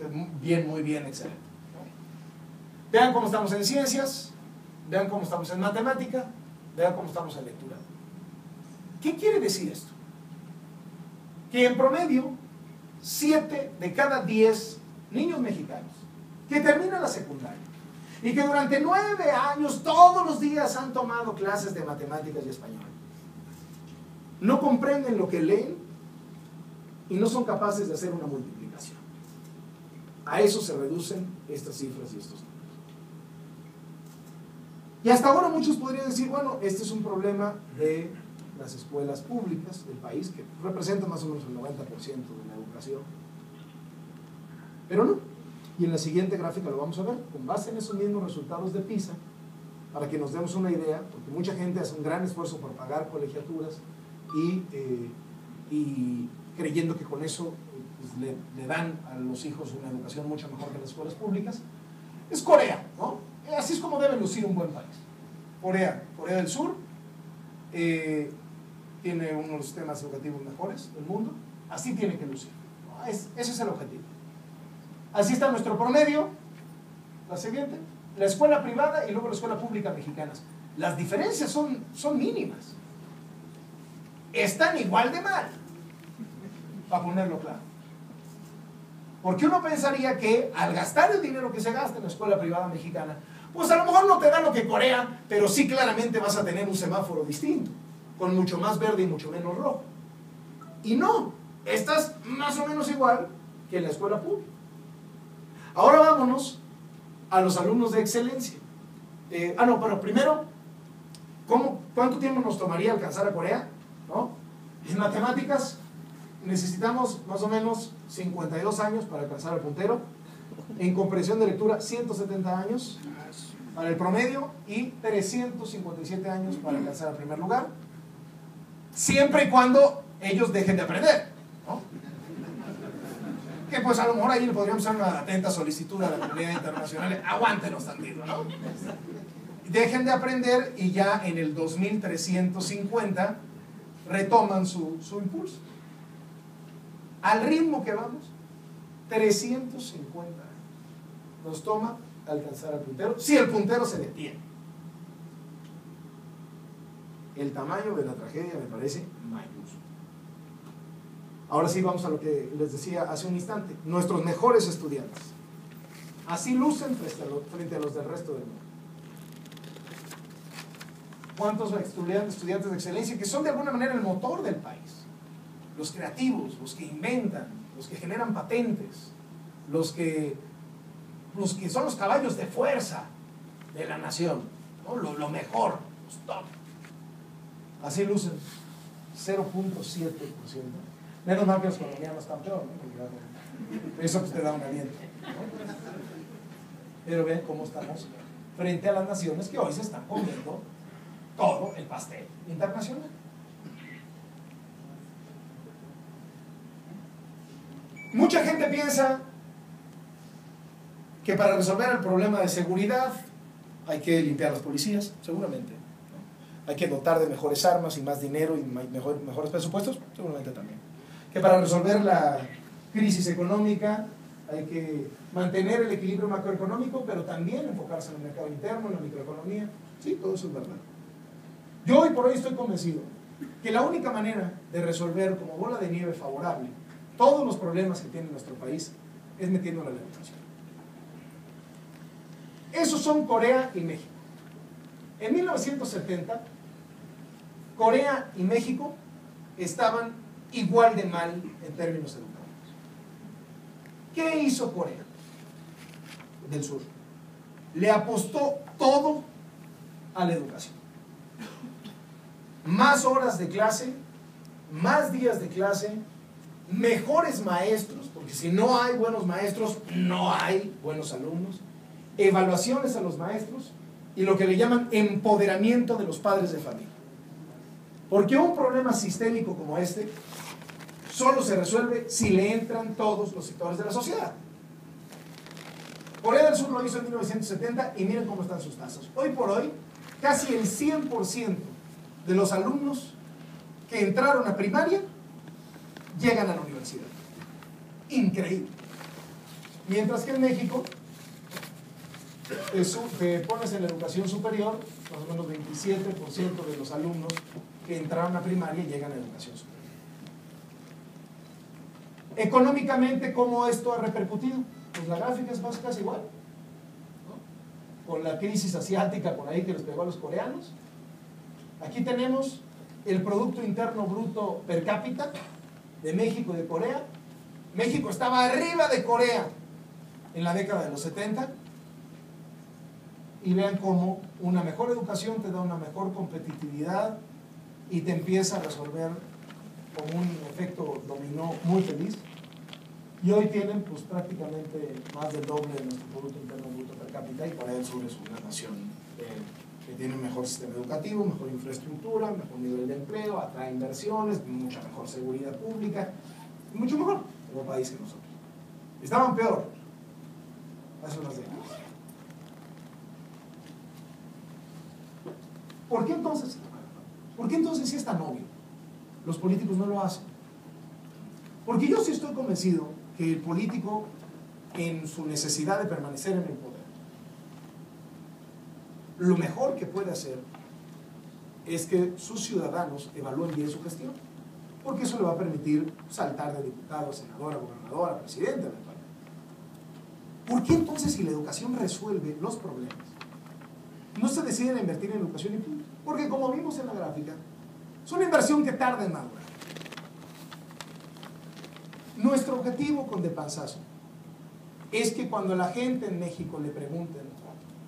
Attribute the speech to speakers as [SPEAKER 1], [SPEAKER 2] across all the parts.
[SPEAKER 1] que es muy bien, excelente, ¿no? Vean cómo estamos en ciencias, vean cómo estamos en matemática, vean cómo estamos en lectura. ¿Qué quiere decir esto? Que en promedio 7 de cada 10 niños mexicanos que terminan la secundaria y que durante 9 años todos los días han tomado clases de matemáticas y español no comprenden lo que leen y no son capaces de hacer una multiplicación. A eso se reducen estas cifras y estos números. Y hasta ahora muchos podrían decir, bueno, este es un problema de las escuelas públicas del país, que representan más o menos el 90% de la educación. Pero no. Y en la siguiente gráfica lo vamos a ver, con base en esos mismos resultados de PISA, para que nos demos una idea, porque mucha gente hace un gran esfuerzo por pagar colegiaturas y creyendo que con eso pues, le dan a los hijos una educación mucho mejor que las escuelas públicas. Es Corea, ¿no? Así es como debe lucir un buen país. Corea del Sur tiene uno de los sistemas educativos mejores del mundo. Así tiene que lucir, ¿no? Ese es el objetivo. Así está nuestro promedio. La siguiente, la escuela privada y luego la escuela pública mexicanas. Las diferencias son mínimas. Están igual de mal, para ponerlo claro. Porque uno pensaría que al gastar el dinero que se gasta en la escuela privada mexicana, pues a lo mejor no te da lo que Corea, pero sí claramente vas a tener un semáforo distinto, con mucho más verde y mucho menos rojo. Y no, estás más o menos igual que en la escuela pública. Ahora vámonos a los alumnos de excelencia. Pero primero, ¿cuánto tiempo nos tomaría alcanzar a Corea? ¿No? En matemáticas necesitamos más o menos 52 años para alcanzar al puntero. En comprensión de lectura, 170 años para el promedio y 357 años para alcanzar el primer lugar. Siempre y cuando ellos dejen de aprender, ¿no? Que pues a lo mejor ahí le podríamos hacer una atenta solicitud a la comunidad internacional. Aguántenos tantito, ¿no? Dejen de aprender y ya en el 2350 retoman su impulso. Al ritmo que vamos, 350 años nos toma alcanzar al puntero, si el puntero se detiene. El tamaño de la tragedia me parece mayúsculo. Ahora sí vamos a lo que les decía hace un instante. Nuestros mejores estudiantes así lucen frente a los del resto del mundo. ¿Cuántos estudiantes de excelencia que son de alguna manera el motor del país? Los creativos, los que inventan, los que generan patentes, los que son los caballos de fuerza de la nación, ¿no? Lo mejor, los top. Así lucen 0.7%. Menos mal que los colombianos están peor, ¿no? Eso pues te da un aliento, ¿no? Pero ven cómo estamos frente a las naciones que hoy se están comiendo todo el pastel internacional. Mucha gente piensa que para resolver el problema de seguridad hay que limpiar las policías, seguramente, ¿no? Hay que dotar de mejores armas y más dinero y mejores presupuestos, seguramente también. Que para resolver la crisis económica hay que mantener el equilibrio macroeconómico, pero también enfocarse en el mercado interno, en la microeconomía. Sí, todo eso es verdad. Yo hoy por hoy estoy convencido que la única manera de resolver como bola de nieve favorable todos los problemas que tiene nuestro país es metiéndolo en la educación. Esos son Corea y México. En 1970, Corea y México estaban igual de mal en términos educativos. ¿Qué hizo Corea del Sur? Le apostó todo a la educación. Más horas de clase, más días de clase, mejores maestros, porque si no hay buenos maestros, no hay buenos alumnos, evaluaciones a los maestros y lo que le llaman empoderamiento de los padres de familia. Porque un problema sistémico como este solo se resuelve si le entran todos los sectores de la sociedad. Corea del Sur lo hizo en 1970 y miren cómo están sus tasas. Hoy por hoy, casi el 100% de los alumnos que entraron a primaria llegan a la universidad. Increíble. Mientras que en México te pones en la educación superior, más o menos 27% de los alumnos que entraron a primaria llegan a educación superior. Económicamente, ¿cómo esto ha repercutido? Pues la gráfica es más casi igual, ¿no? Con la crisis asiática por ahí que les pegó a los coreanos. Aquí tenemos el Producto Interno Bruto per cápita de México y de Corea. México estaba arriba de Corea en la década de los 70. Y vean cómo una mejor educación te da una mejor competitividad y te empieza a resolver con un efecto dominó muy feliz. Y hoy tienen pues prácticamente más del doble de nuestro Producto Interno Bruto per cápita, y Corea del Sur es una nación que tiene un mejor sistema educativo, mejor infraestructura, mejor nivel de empleo, atrae inversiones, mucha mejor seguridad pública, y mucho mejor como país que nosotros. Estaban peor hace unas décadas. ¿Por qué entonces si es tan obvio los políticos no lo hacen? Porque yo sí estoy convencido que el político, en su necesidad de permanecer en el poder, lo mejor que puede hacer es que sus ciudadanos evalúen bien su gestión, porque eso le va a permitir saltar de diputado a senador, a gobernador, a presidente del país. ¿Por qué entonces, si la educación resuelve los problemas, no se deciden a invertir en educación y punto? Porque, como vimos en la gráfica, es una inversión que tarda en madurar. Nuestro objetivo con De Panzazo es que cuando la gente en México le pregunten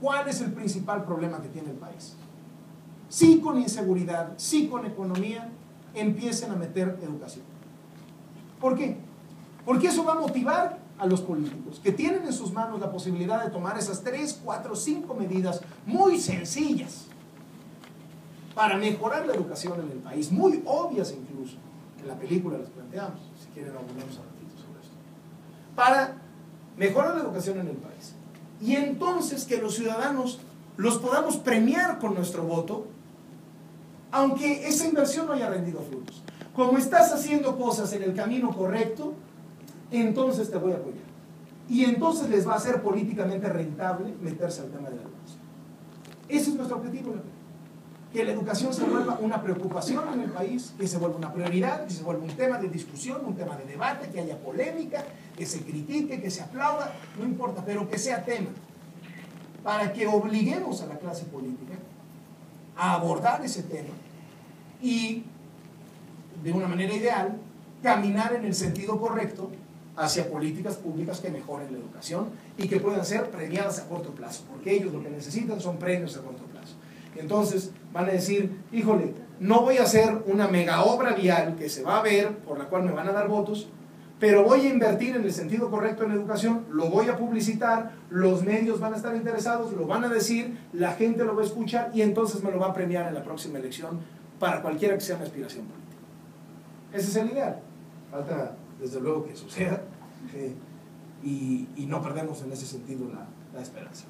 [SPEAKER 1] cuál es el principal problema que tiene el país, sí con inseguridad, sí con economía, empiecen a meter educación. ¿Por qué? Porque eso va a motivar a los políticos, que tienen en sus manos la posibilidad de tomar esas 3, 4, 5 medidas muy sencillas para mejorar la educación en el país, muy obvias incluso. En la película las planteamos, si quieren hablamos un ratito sobre esto, para mejorar la educación en el país. Y entonces que los ciudadanos los podamos premiar con nuestro voto, aunque esa inversión no haya rendido frutos. Como estás haciendo cosas en el camino correcto, entonces te voy a apoyar. Y entonces les va a ser políticamente rentable meterse al tema de la educación. Ese es nuestro objetivo, que la educación se vuelva una preocupación en el país, que se vuelva una prioridad, que se vuelva un tema de discusión, un tema de debate, que haya polémica, que se critique, que se aplauda, no importa, pero que sea tema, para que obliguemos a la clase política a abordar ese tema y, de una manera ideal, caminar en el sentido correcto hacia políticas públicas que mejoren la educación y que puedan ser premiadas a corto plazo, porque ellos lo que necesitan son premios a corto plazo. Entonces van a decir, híjole, no voy a hacer una mega obra vial que se va a ver, por la cual me van a dar votos, pero voy a invertir en el sentido correcto en la educación, lo voy a publicitar, los medios van a estar interesados, lo van a decir, la gente lo va a escuchar y entonces me lo va a premiar en la próxima elección para cualquiera que sea mi aspiración política. Ese es el ideal. Falta, desde luego, que suceda y no perdemos en ese sentido la esperanza.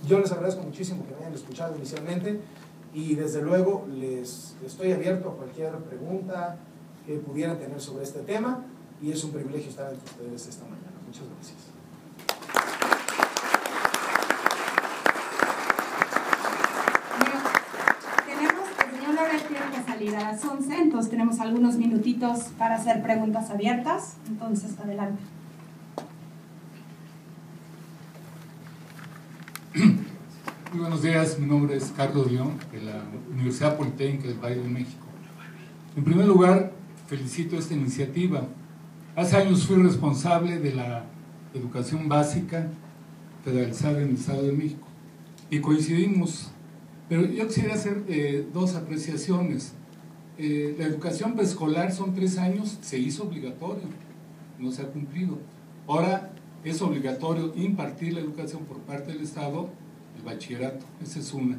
[SPEAKER 1] Yo les agradezco muchísimo que me hayan escuchado inicialmente y desde luego les estoy abierto a cualquier pregunta que pudieran tener sobre este tema y es un privilegio estar entre ustedes esta mañana. Muchas gracias.
[SPEAKER 2] El señor Laurel tiene que salir a las 11, entonces tenemos algunos minutitos para hacer preguntas abiertas, entonces adelante.
[SPEAKER 3] Muy buenos días, mi nombre es Carlos León, de la Universidad Politécnica del Valle de México. En primer lugar, felicito esta iniciativa. Hace años fui responsable de la educación básica federalizada en el Estado de México y coincidimos, pero yo quisiera hacer dos apreciaciones. La educación preescolar son 3 años, se hizo obligatorio, no se ha cumplido. Ahora es obligatorio impartir la educación por parte del Estado, el bachillerato, esa es una.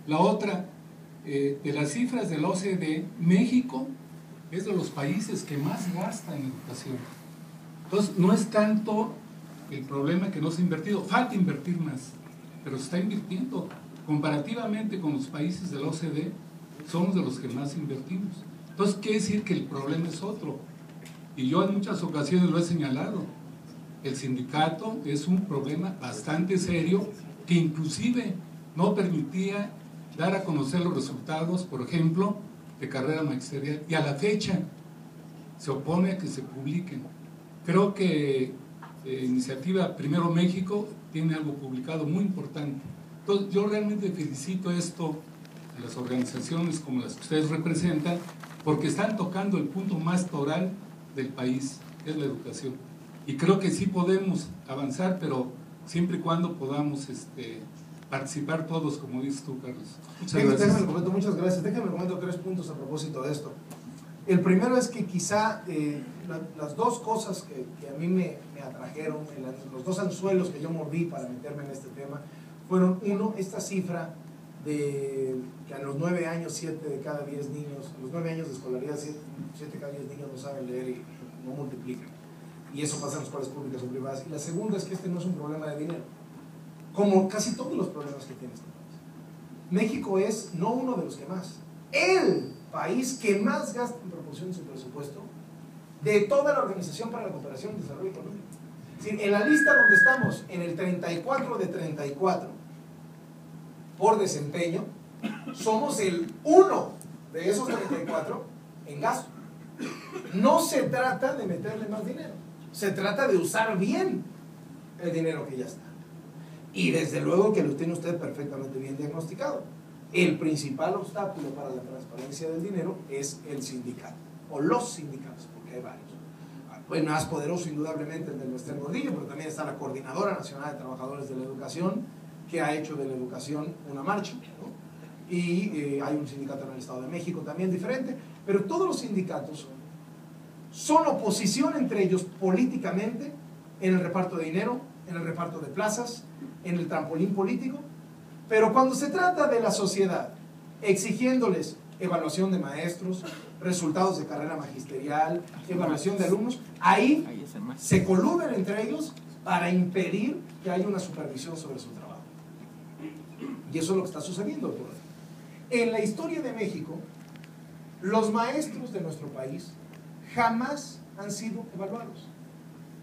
[SPEAKER 3] La otra, de las cifras de la OCDE, México es de los países que más gasta en educación. Entonces, no es tanto el problema que no se ha invertido, falta invertir más, pero se está invirtiendo. Comparativamente con los países de la OCDE, somos de los que más invertimos. Entonces, quiere decir que el problema es otro. Y yo en muchas ocasiones lo he señalado. el sindicato es un problema bastante serio que inclusive no permitía dar a conocer los resultados, por ejemplo, de carrera magisterial, y a la fecha se opone a que se publiquen. Creo que Iniciativa Primero México tiene algo publicado muy importante. Entonces, yo realmente felicito esto a las organizaciones como las que ustedes representan, porque están tocando el punto más toral del país, que es la educación. Y creo que sí podemos avanzar, pero siempre y cuando podamos participar todos, como dices tú, Carlos. Muchas gracias.
[SPEAKER 1] Déjame comento, muchas gracias. Déjame comento 3 puntos a propósito de esto. El primero es que quizá las 2 cosas que a mí me atrajeron, los 2 anzuelos que yo mordí para meterme en este tema, fueron, uno, esta cifra de que a los 9 años 7 de cada 10 niños, a los 9 años de escolaridad 7 de cada 10 niños no saben leer y no multiplican. Y eso pasa en las escuelas públicas o privadas. Y la segunda es que este no es un problema de dinero, como casi todos los problemas que tiene este país. México es no uno de los que más, el país que más gasta en proporción de su presupuesto de toda la Organización para la Cooperación y Desarrollo Económico. En la lista donde estamos, en el 34 de 34 por desempeño, somos el 1 de esos 34 en gasto. No se trata de meterle más dinero, se trata de usar bien el dinero que ya está. Y desde luego que lo tiene usted perfectamente bien diagnosticado. El principal obstáculo para la transparencia del dinero es el sindicato, o los sindicatos, porque hay varios. Pues más poderoso indudablemente el del Nuestro Gordillo, pero también está la Coordinadora Nacional de Trabajadores de la Educación, que ha hecho de la educación una marcha, ¿no? Y hay un sindicato en el Estado de México también diferente, pero todos los sindicatos son oposición entre ellos políticamente en el reparto de dinero, en el reparto de plazas, en el trampolín político, pero cuando se trata de la sociedad exigiéndoles evaluación de maestros, resultados de carrera magisterial, evaluación de alumnos, ahí se coluden entre ellos para impedir que haya una supervisión sobre su trabajo. Y eso es lo que está sucediendo por ahí. En la historia de México, los maestros de nuestro país jamás han sido evaluados.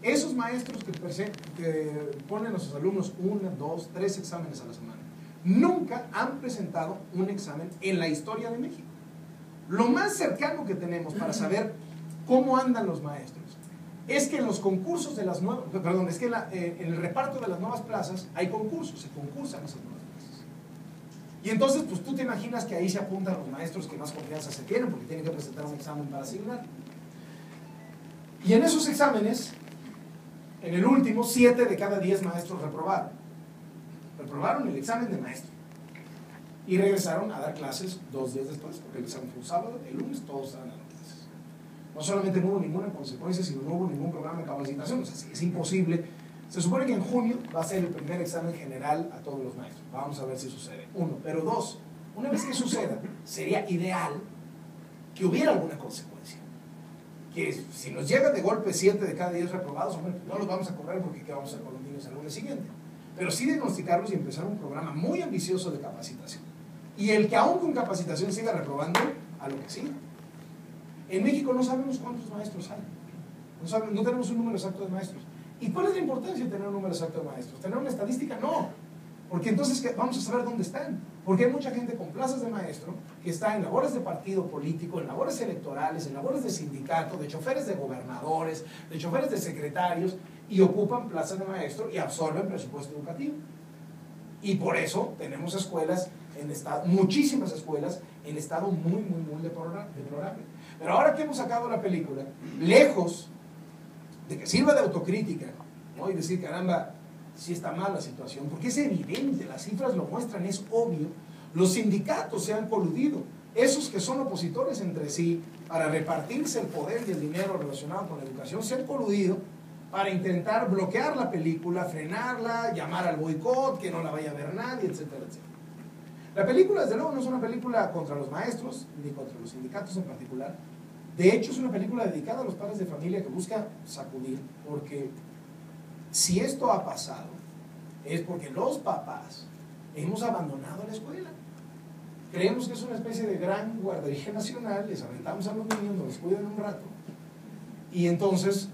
[SPEAKER 1] Esos maestros que ponen a sus alumnos 1, 2, 3 exámenes a la semana, nunca han presentado un examen en la historia de México. Lo más cercano que tenemos para saber cómo andan los maestros es que en los concursos de las nuevas, perdón, es que en el reparto de las nuevas plazas hay concursos, se concursan esas nuevas plazas. Y entonces, pues tú te imaginas que ahí se apuntan los maestros que más confianza se tienen, porque tienen que presentar un examen para asignar. Y en esos exámenes, en el último, 7 de cada 10 maestros reprobaron. Reprobaron el examen de maestro. Y regresaron a dar clases 2 días después, porque el examen fue un sábado, el lunes todos estaban dando clases. No solamente no hubo ninguna consecuencia, sino no hubo ningún programa de capacitación. O sea, es imposible. Se supone que en junio va a ser el primer examen general a todos los maestros. Vamos a ver si sucede. 1, pero 2, una vez que suceda, sería ideal que hubiera alguna consecuencia. Que si nos llegan de golpe 7 de cada 10 reprobados, hombre, no los vamos a correr porque ¿qué vamos a hacer con los niños al lunes siguiente? Pero sí diagnosticarlos y empezar un programa muy ambicioso de capacitación. Y el que aún con capacitación siga reprobando, a lo que siga. En México no sabemos cuántos maestros hay. No tenemos un número exacto de maestros. ¿Y cuál es la importancia de tener un número exacto de maestros? ¿Tener una estadística? No. Porque entonces vamos a saber dónde están. Porque hay mucha gente con plazas de maestro que está en labores de partido político, en labores electorales, en labores de sindicato, de choferes de gobernadores, de choferes de secretarios, y ocupan plazas de maestro y absorben presupuesto educativo. Y por eso tenemos escuelas en estado, muchísimas escuelas en estado muy deplorable. Pero ahora que hemos sacado la película, lejos de que sirva de autocrítica, ¿no? Y decir, caramba, sí está mal la situación, porque es evidente, las cifras lo muestran, es obvio, los sindicatos se han coludido, esos que son opositores entre sí, para repartirse el poder y el dinero relacionado con la educación, se han coludido para intentar bloquear la película, frenarla, llamar al boicot, que no la vaya a ver nadie, etcétera, etcétera. La película, desde luego, no es una película contra los maestros, ni contra los sindicatos en particular. De hecho, es una película dedicada a los padres de familia que busca sacudir, porque si esto ha pasado, es porque los papás hemos abandonado la escuela. Creemos que es una especie de gran guardería nacional, les aventamos a los niños, nos los cuidan un rato, y entonces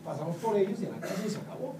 [SPEAKER 1] pasamos por ellos y a la casa y se acabó.